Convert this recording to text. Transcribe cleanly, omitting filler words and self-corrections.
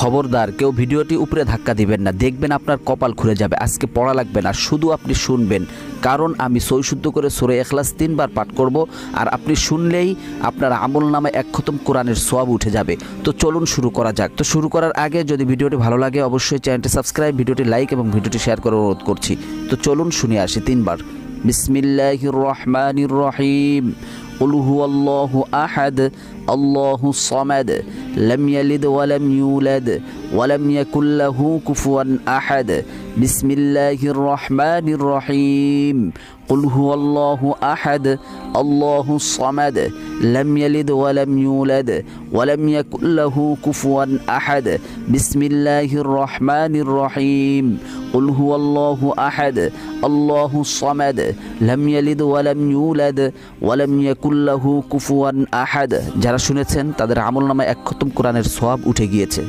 খবরদার কেউ ভিডিওটি উপরে ধাক্কা দিবেন না, দেখবেন আপনার কপাল খুলে যাবে। আজকে পড়া লাগবে না, শুধু আপনি শুনবেন, কারণ আমি সই শুদ্ধ করে সূরা ইখলাস 3 বার পাঠ করব, আর আপনি শুনলেই আপনার আমল নামে 1 খতম কোরআনের সওয়াব উঠে যাবে। তো চলুন শুরু করা যাক। তো শুরু করার আগে যদি ভিডিওটি ভালো লাগে অবশ্যই চ্যানেলটি সাবস্ক্রাইব, ভিডিওটি লাইক এবং ভিডিওটি শেয়ার করার অনুরোধ করছি। তো চলুন শুনে আসি 3 বার। বিসমিল্লাহির রহমানির রহিম। قل هو الله أحد الله الصمد لم يلد ولم يولد ولم يكن له كفوا أحد بسم الله الرحمن الرحيم قل هو الله أحد الله الصمد لم يلد ولم يولد ولم يكن له كفوا أحد بسم الله الرحمن الرحيم قل هو الله أحد الله الصمد لم يلد ولم يولد ولم يكن له كفوا أحد। যারা শুনেছেন তাদের আমলনামায় 1 খতম কোরআনের সওয়াব উঠে গিয়েছে।